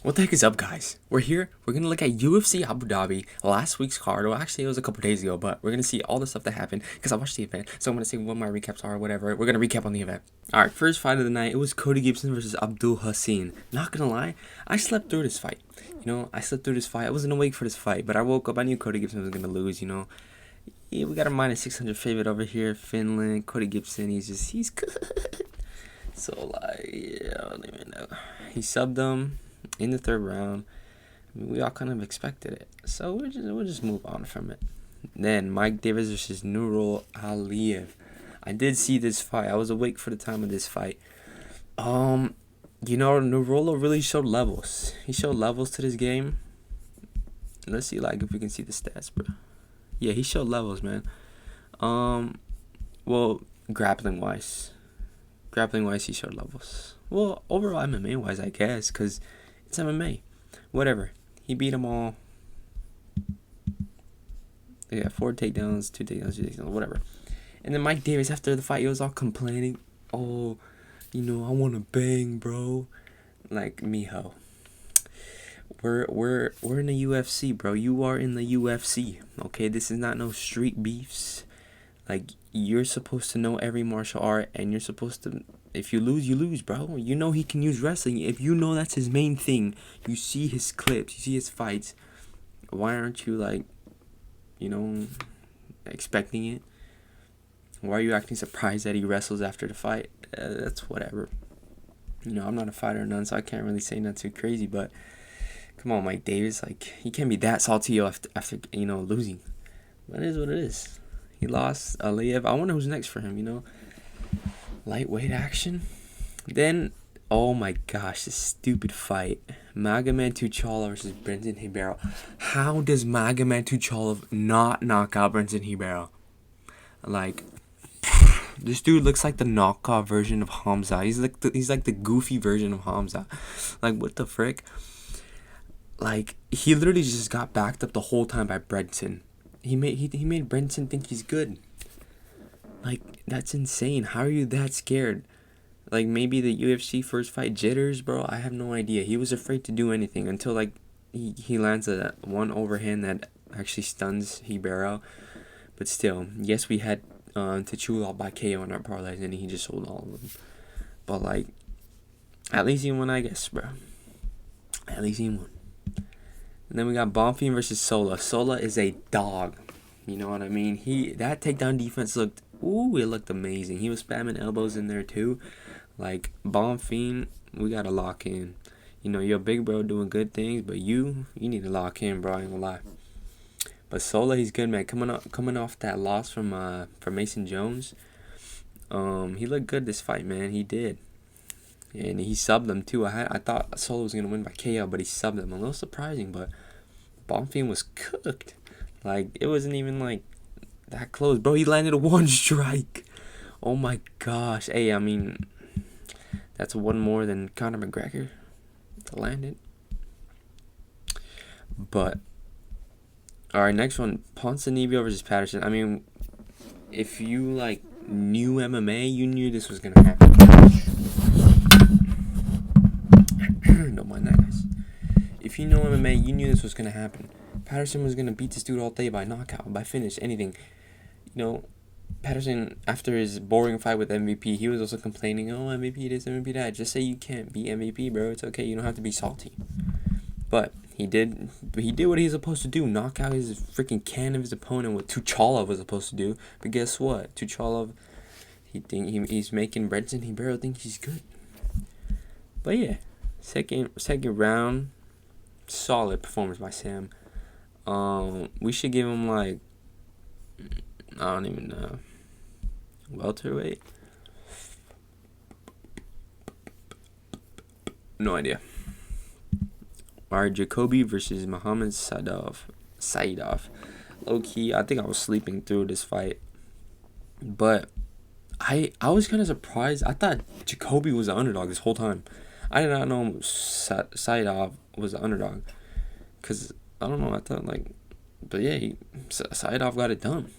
What the heck is up, guys? We're here. We're going to look at UFC Abu Dhabi, last week's card. Well, actually, it was a couple days ago, but we're going to see all the stuff that happened because I watched the event. So I'm going to say what my recaps are, whatever. We're going to recap on the event. All right, first fight of the night, it was Cody Gibson versus Abdul Hassan. Not going to lie, I slept through this fight. I slept through this fight. I wasn't awake for this fight, but I woke up. I knew Cody Gibson was going to lose. Yeah, we got a minus 600 favorite over here. Finland, Cody Gibson, he's good. So, yeah, I don't even know. He subbed him in the third round. We all kind of expected it, so we'll just move on from it. Then Mike Davis versus Nurul Aliyev. I did see this fight. I was awake for the time of this fight. Nurul really showed levels. He showed levels to this game. Let's see, if we can see the stats, bro. Yeah, he showed levels, man. Well, grappling wise, he showed levels. Well, overall MMA wise, I guess, cause it's MMA. Whatever. He beat them all. They got 4 takedowns, 2 takedowns, whatever. And then Mike Davis, after the fight, he was all complaining. Oh, I want to bang, bro. Like, mijo. We're in the UFC, bro. You are in the UFC. Okay, this is not no street beefs. Like, you're supposed to know every martial art, and you're supposed to. If you lose, you lose, bro. You know he can use wrestling. If you know that's his main thing, you see his clips, you see his fights. Why aren't you expecting it? Why are you acting surprised that he wrestles after the fight? That's whatever. I'm not a fighter or none, so I can't really say nothing too crazy. But come on, Mike Davis. He can't be that salty after losing. But it is what it is. He lost Aliyev. I wonder who's next for him. Lightweight action. Then, oh my gosh, this stupid fight. MMAboutsTalks versus Brenton Hibero. How does MMAboutsTalks not knock out Brenton Hibero? This dude looks like the knockoff version of Hamza. He's like the goofy version of Hamza. What the frick? He literally just got backed up the whole time by Brenton. He made Brenton think he's good. That's insane. How are you that scared? Maybe the UFC first fight jitters, bro. I have no idea. He was afraid to do anything until he lands a one overhand that actually stuns Hibero. But still, yes, we had Tachula by KO in our parlays, and he just sold all of them. But at least he won, I guess, bro. At least he won. And then we got Bonfim versus Sola. Sola is a dog. You know what I mean? That takedown defense looked amazing. He was spamming elbows in there too. Bonfim, we gotta lock in. Your big bro doing good things, but you need to lock in, bro. I ain't gonna lie. But Sola, he's good, man. Coming off that loss from Mason Jones, he looked good this fight, man. He did, and he subbed him too. I thought Sola was gonna win by KO, but he subbed him. A little surprising, but Bonfim was cooked. It wasn't even that close, bro. He landed a 1 strike. Oh my gosh. Hey, I mean, that's one more than Conor McGregor to land it. But all right, next one, Ponzinibbio versus Patterson. I mean, if you knew MMA, you knew this was gonna happen. Don't mind that, guys. If you know MMA, you knew this was gonna happen. Patterson was gonna beat this dude all day by knockout, by finish, anything. Patterson, after his boring fight with MVP, he was also complaining, oh, MVP this, MVP that. Just say you can't beat MVP, bro. It's okay. You don't have to be salty. But he did what he's supposed to do. Knock out his freaking can of his opponent, what Tucholov was supposed to do. But guess what? Tucholov, he's making Brenton Hibero think he's good. But yeah, second round, solid performance by Sam. We should give him I don't even know, welterweight. No idea. Alright, Jacoby versus Muhammad Saidov. Low key, I think I was sleeping through this fight, but I was kind of surprised. I thought Jacoby was the underdog this whole time. I did not know Saidov was the underdog, cause I don't know. I thought but yeah, Saidov got it done.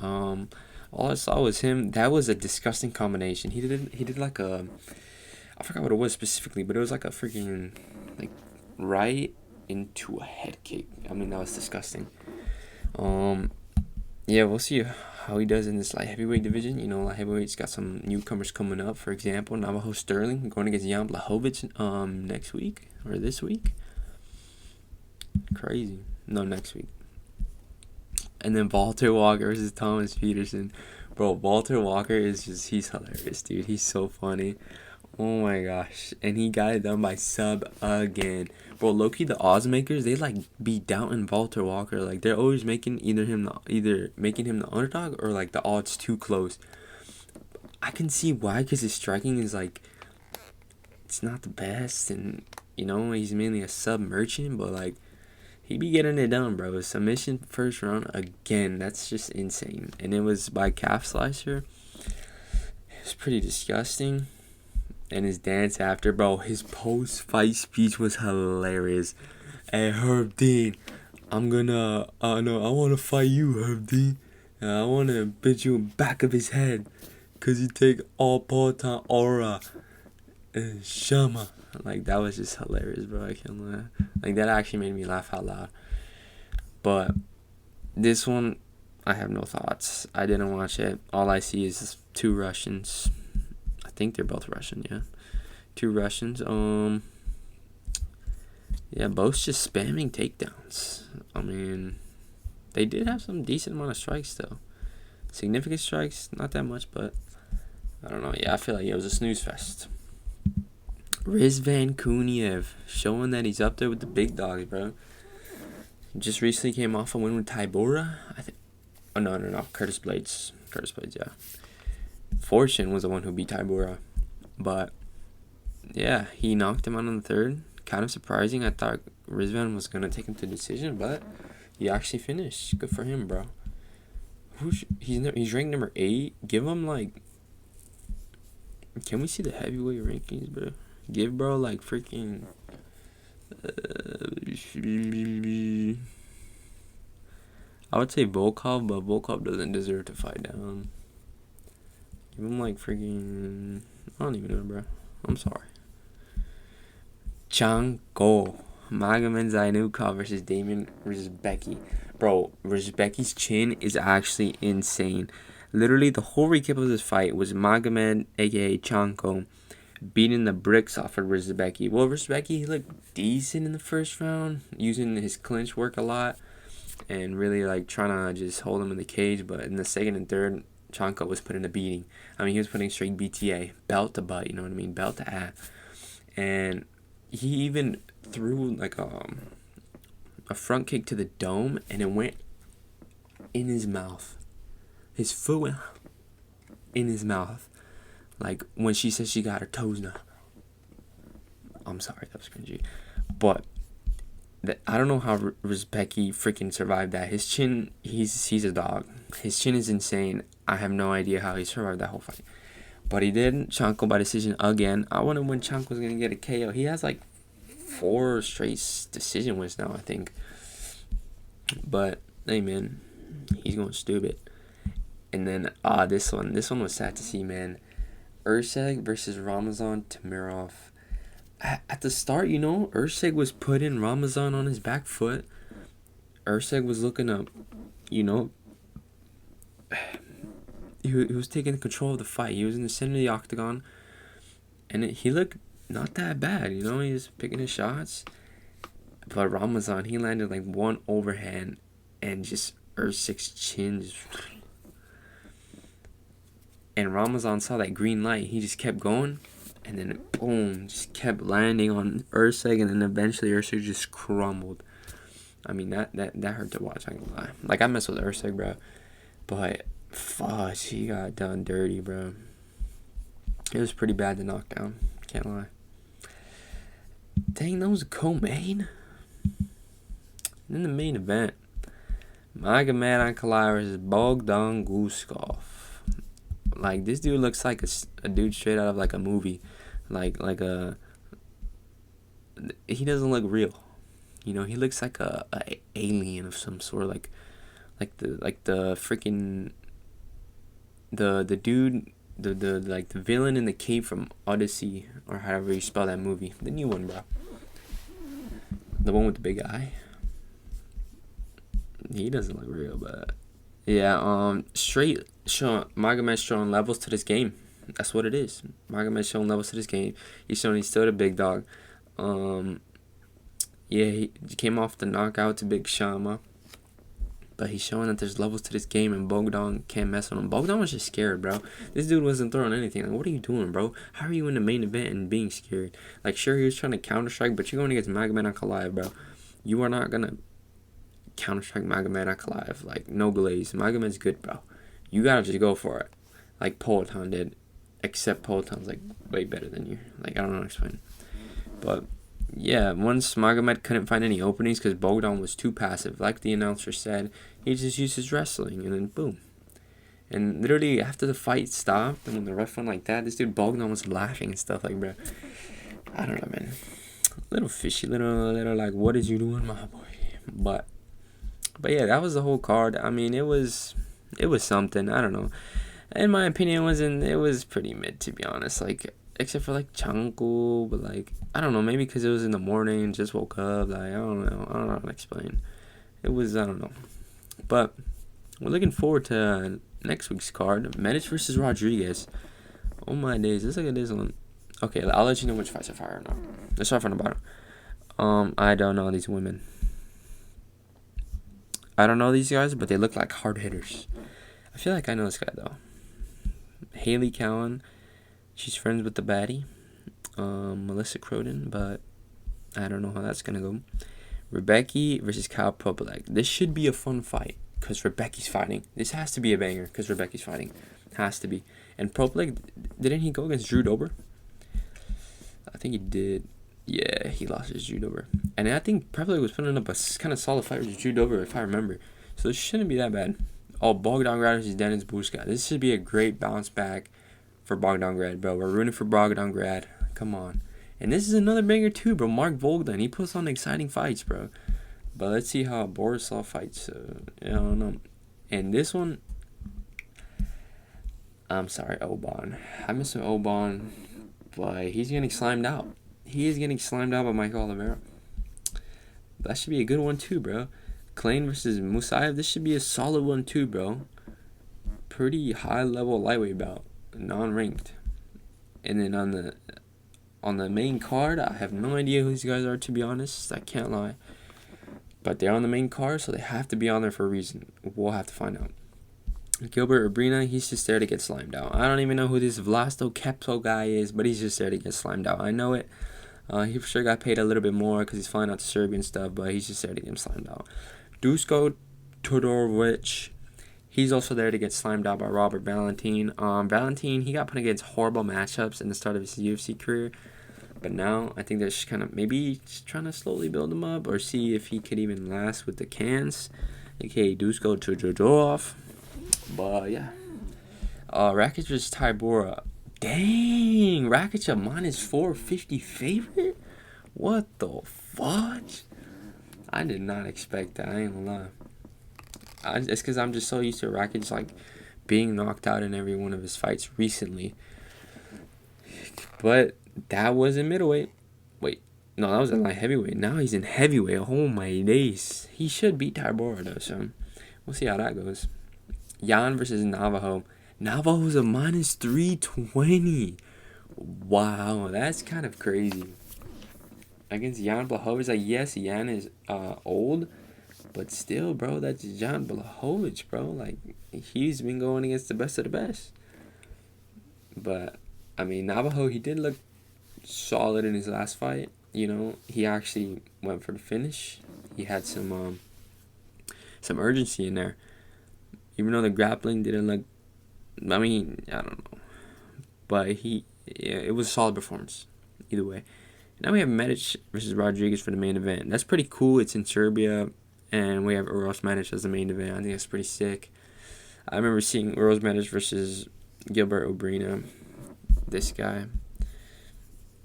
All I saw was him. That was a disgusting combination. He did I forgot what it was specifically, but it was a freaking right into a head kick. I mean, that was disgusting. Yeah, we'll see how he does in this light heavyweight division. You know, light heavyweight's got some newcomers coming up. For example, Navajo Sterling going against Jan Blachowicz next week or this week. Crazy. No, next week. And then Walter Walker versus Thomas Peterson. Bro, Walter Walker he's hilarious, dude. He's so funny. Oh my gosh. And he got it done by sub again. Bro, low-key, the odds makers, they like be doubting Walter Walker. Like, they're always making either making him the underdog or like the odds too close. I can see why, because his striking is like, it's not the best, and you know, he's mainly a sub merchant, but like, he be getting it done, bro. Submission first round again. That's just insane. And it was by calf slicer. It was pretty disgusting. And his dance after, bro, his post-fight speech was hilarious. Hey, Herb Dean, I want to fight you, Herb Dean. And I want to bitch you in the back of his head. Because you take all part-time aura and shama. Like, that was just hilarious, bro. I can't lie. Like, that actually made me laugh out loud. But this one, I have no thoughts. I didn't watch it. All I see is 2 Russians. I think they're both Russian, yeah. 2 Russians. Yeah, both just spamming takedowns. I mean, they did have some decent amount of strikes, though. Significant strikes, not that much, but I don't know. Yeah, I feel like it was a snooze fest. Rizvan Kuniev, showing that he's up there with the big dogs, bro. Just recently came off a win with Tybura. No. Curtis Blades, yeah. Fortune was the one who beat Tybura. But, yeah, he knocked him out on the 3rd. Kind of surprising. I thought Rizvan was going to take him to decision, but he actually finished. Good for him, bro. He's ranked number 8. Give him, like... Can we see the heavyweight rankings, bro? Give bro like freaking I would say Volkov, but Volkov doesn't deserve to fight down. Give him like freaking I don't even know, bro. I'm sorry. Chanko Magomed Zainukov versus Damian Rizbecki. Bro, Rizbecki's chin is actually insane. Literally, the whole recap of this fight was Magomed, aka Chanko, beating the bricks off of Rizbecki. Well, Rizbecki, he looked decent in the first round, using his clinch work a lot, and really like trying to just hold him in the cage. But in the second and third, Chanko was putting a beating. I mean, he was putting straight BTA, belt to butt, you know what I mean, belt to ass. And he even threw like a front kick to the dome, and it went in his mouth. His foot went in his mouth. Like when she said she got her toes now. I'm sorry, that was cringy. But I don't know how Rizbecki freaking survived that. His chin, he's a dog. His chin is insane. I have no idea how he survived that whole fight. But he did. Chanko by decision again. I wonder when Chanko was going to get a KO. He has like 4 straight decision wins now, I think. But, hey, man, he's going stupid. And then, this one was sad to see, man. Urseg versus Ramazan Tamirov. At the start, you know, Urseg was putting Ramazan on his back foot. Urseg was looking up, you know. He was taking control of the fight. He was in the center of the octagon. And he looked not that bad, you know. He was picking his shots. But Ramazan, he landed like one overhand. And just Urseg's chin just... And Ramazan saw that green light. He just kept going. And then, boom, just kept landing on Urseg. And then eventually Urseg just crumbled. I mean, that hurt to watch, I ain't gonna lie. Like, I mess with Urseg, bro. But, fuck, he got done dirty, bro. It was pretty bad, the knockdown. Can't lie. Dang, that was a co-main? Then the main event. Magomed Ankalaev versus Bogdan Guskov. Like, this dude looks like a dude straight out of, like, a movie. Like he doesn't look real. You know, he looks like a alien of some sort. Like the freaking... The dude... The villain in the cave from Odyssey, or however you spell that movie. The new one, bro. The one with the big eye. He doesn't look real, but yeah. Straight showing Magomed's showing levels to this game. That's what it is. Magomed's showing levels to this game. He's showing he's still the big dog. Yeah, he came off the knockout to Big Shama. But he's showing that there's levels to this game, and Bogdan can't mess with him. Bogdan was just scared, bro. This dude wasn't throwing anything. Like, what are you doing, bro? How are you in the main event and being scared? Like, sure, he was trying to counter-strike, but you're going against Magomed Ankalaev, bro. You are not going to counter-strike Magomed Ankalaev. Like, no glaze. Magomed's good, bro. You got to just go for it. Like Poatan did. Except Poatan's, like, way better than you. Like, I don't know how to explain. But yeah, once Magomed couldn't find any openings because Bogdan was too passive. Like the announcer said, he just used his wrestling, and then boom. And literally, after the fight stopped, and when the ref went like that, this dude Bogdan was laughing and stuff like, bro. I don't know, man. Little fishy, little like, what is you doing, my boy? But yeah, that was the whole card. I mean, it was something. I don't know. In my opinion, it was pretty mid, to be honest. Like, except for like Chanko, but like, I don't know, maybe because it was in the morning, just woke up, like, I don't know how to explain. It was, I don't know. But we're looking forward to next week's card, Medic versus Rodriguez. Oh my days, let's look at this one. Okay, I'll let you know which fights are fire or not. Let's start from the bottom. I don't know these women. I don't know these guys, but they look like hard hitters. I feel like I know this guy though. Haley Cowan. She's friends with the baddie, Melissa Croden, but I don't know how that's going to go. Rebecca versus Kyle Propolek. This should be a fun fight because Rebecca's fighting. This has to be a banger because Rebecca's fighting. Has to be. And Propolek, didn't he go against Drew Dober? I think he did. Yeah, he lost his Drew Dober. And I think Propolek was putting up a kind of solid fight with Drew Dober, if I remember. So this shouldn't be that bad. Oh, Bogdangrad versus Denis Buska. This should be a great bounce back for Bogdangrad, bro. We're rooting for Bogdangrad. Come on. And this is another banger too, bro. Mark Bogdan. He puts on exciting fights, bro. But let's see how Borislav fights. I don't know. And this one, I'm sorry, Oban. I miss Oban, but he's getting slimed out. He is getting slimed out by Michael Oliveira. That should be a good one too, bro. Klein versus Musayev. This should be a solid one too, bro. Pretty high level lightweight bout. Non-ranked. And then on the main card, I have no idea who these guys are, to be honest. I can't lie. But they're on the main card, so they have to be on there for a reason. We'll have to find out. Gilbert Urbina, he's just there to get slimed out. I don't even know who this Vlasto Kepto guy is, but he's just there to get slimed out. I know it. He for sure got paid a little bit more because he's flying out to Serbia and stuff, but he's just there to get him slimed out. Dusko Todorovic, he's also there to get slimed out by Robert Valentin. Valentin, he got put against horrible matchups in the start of his UFC career. But now, I think they're just kind of maybe just trying to slowly build him up or see if he could even last with the cans. A.k.a. Dusko Todorov. But, yeah. Rakic versus Tybura. Dang! Rakic a minus 450 favorite? What the fudge? I did not expect that. I ain't gonna lie. It's because I'm just so used to Rakic like being knocked out in every one of his fights recently. But that was in middleweight. Wait, no, that was in light heavyweight. Now he's in heavyweight. Oh my days. He should beat Tybura though, so we'll see how that goes. Jan versus Navajo. Navajo's a minus 320. Wow, that's kind of crazy. Against Jan Blachowicz, like, yes, Jan is old, but still, bro, that's Jan Blachowicz, bro. Like, he's been going against the best of the best. But, I mean, Navajo, he did look solid in his last fight. You know, he actually went for the finish. He had some urgency in there. Even though the grappling didn't look, I mean, I don't know. But it was a solid performance, either way. Now we have Medic versus Rodriguez for the main event. That's pretty cool. It's in Serbia, and we have Uros Medic as the main event. I think that's pretty sick. I remember seeing Uros Medic versus Gilbert Urbina, this guy,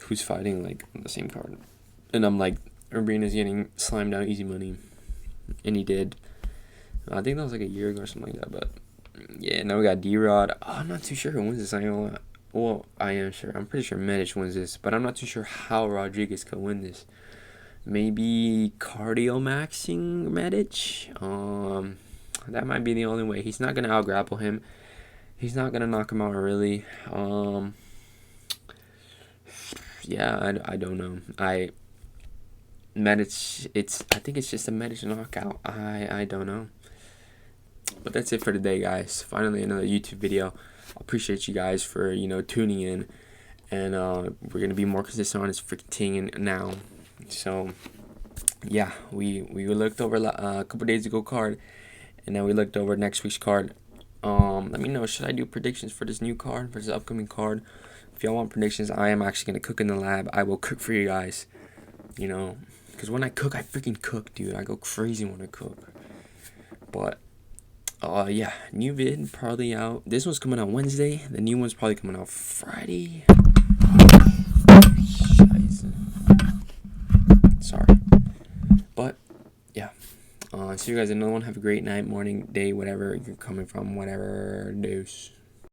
who's fighting, like, on the same card. And I'm like, Urbina's getting slimed out easy money. And he did. I think that was like a year ago or something like that. But, yeah, now we got D-Rod. Oh, I'm not too sure who wins this. I am sure. I'm pretty sure Medic wins this, but I'm not too sure how Rodriguez could win this. Maybe cardio maxing Medic. That might be the only way. He's not gonna out grapple him. He's not gonna knock him out really. Yeah, I don't know. Medic. I think it's just a Medic knockout. I don't know. But that's it for today, guys. Finally, another YouTube video. I appreciate you guys for tuning in, and we're gonna be more consistent on this freaking thing now. So yeah, we looked over a couple days ago card, and then we looked over next week's card. Let me know, should I do predictions for this new card, for this upcoming card? If y'all want predictions, I am actually gonna cook in the lab. I will cook for you guys. Because when I cook, I freaking cook, dude. I go crazy when I cook. But yeah, new vid probably out. This one's coming out Wednesday. The new one's probably coming out Friday. Scheiße. Sorry. But yeah. See you guys in another one. Have a great night, morning, day, whatever you're coming from, whatever. Deuce.